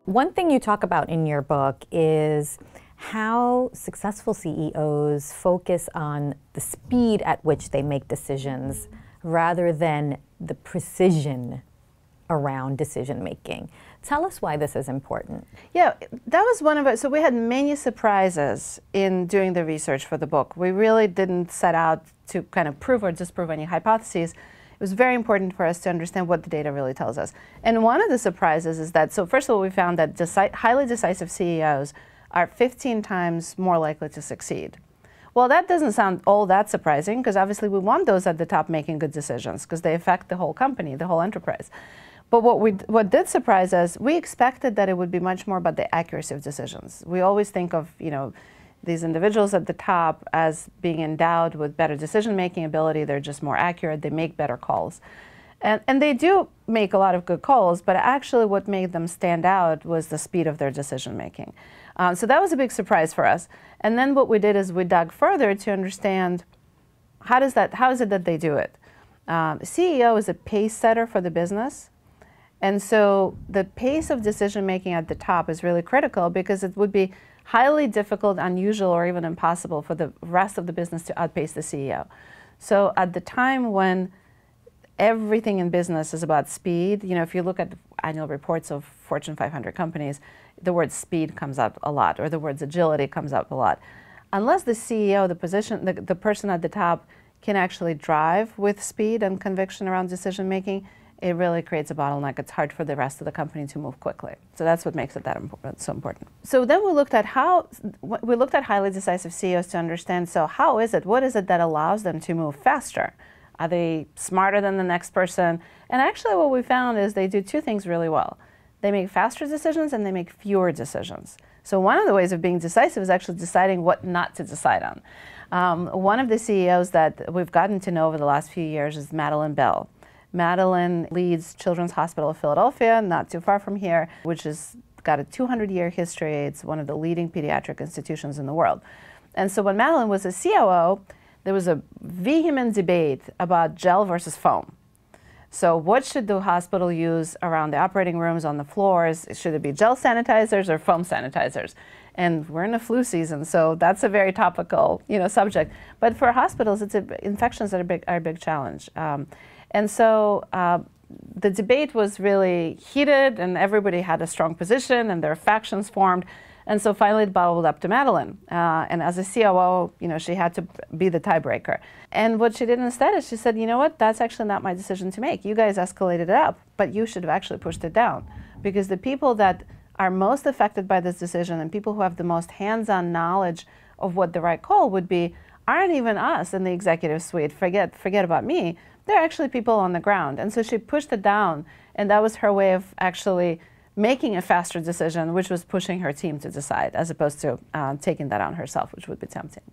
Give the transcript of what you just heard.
One thing you talk about in your book is how successful CEOs focus on the speed at which they make decisions rather than the precision around decision making. Tell us why this is important. Yeah, that was one of it. So we had many surprises in doing the research for the book. We really didn't set out to kind of prove or disprove any hypotheses. It was very important for us to understand what the data really tells us. And one of the surprises is that, so first of all, we found that highly decisive CEOs are 15 times more likely to succeed. Well, that doesn't sound all that surprising, because obviously we want those at the top making good decisions, because they affect the whole company, the whole enterprise. But what did surprise us, we expected that it would be much more about the accuracy of decisions. We always think of, these individuals at the top as being endowed with better decision-making ability. They're just more accurate. They make better calls. And they do make a lot of good calls, but actually what made them stand out was the speed of their decision-making. So that was a big surprise for us. And then what we did is we dug further to understand how is it that they do it. CEO is a pace setter for the business. And so the pace of decision-making at the top is really critical, because it would be highly difficult, unusual, or even impossible for the rest of the business to outpace the CEO. So at the time when everything in business is about speed, if you look at annual reports of Fortune 500 companies, the word speed comes up a lot, or the words agility comes up a lot. Unless the CEO, the person at the top, can actually drive with speed and conviction around decision-making, it really creates a bottleneck. It's hard for the rest of the company to move quickly. So that's what makes it so important. So then we looked at highly decisive CEOs to understand, so how is it? What is it that allows them to move faster? Are they smarter than the next person? And actually what we found is they do two things really well. They make faster decisions and they make fewer decisions. So one of the ways of being decisive is actually deciding what not to decide on. One of the CEOs that we've gotten to know over the last few years is Madeline Bell. Madeline leads Children's Hospital of Philadelphia, not too far from here, which has got a 200-year history. It's one of the leading pediatric institutions in the world. And so when Madeline was a COO, there was a vehement debate about gel versus foam. So what should the hospital use around the operating rooms, on the floors? Should it be gel sanitizers or foam sanitizers? And we're in the flu season, so that's a very topical, subject. But for hospitals, infections are a big challenge. And so the debate was really heated, and everybody had a strong position, and there were factions formed. And so finally it bubbled up to Madeline. And as a COO, she had to be the tiebreaker. And what she did instead is she said, you know what, that's actually not my decision to make. You guys escalated it up, but you should have actually pushed it down. Because the people that are most affected by this decision, and people who have the most hands-on knowledge of what the right call would be, aren't even us in the executive suite. Forget about me. They're actually people on the ground. And so she pushed it down, and that was her way of actually making a faster decision, which was pushing her team to decide, as opposed to taking that on herself, which would be tempting.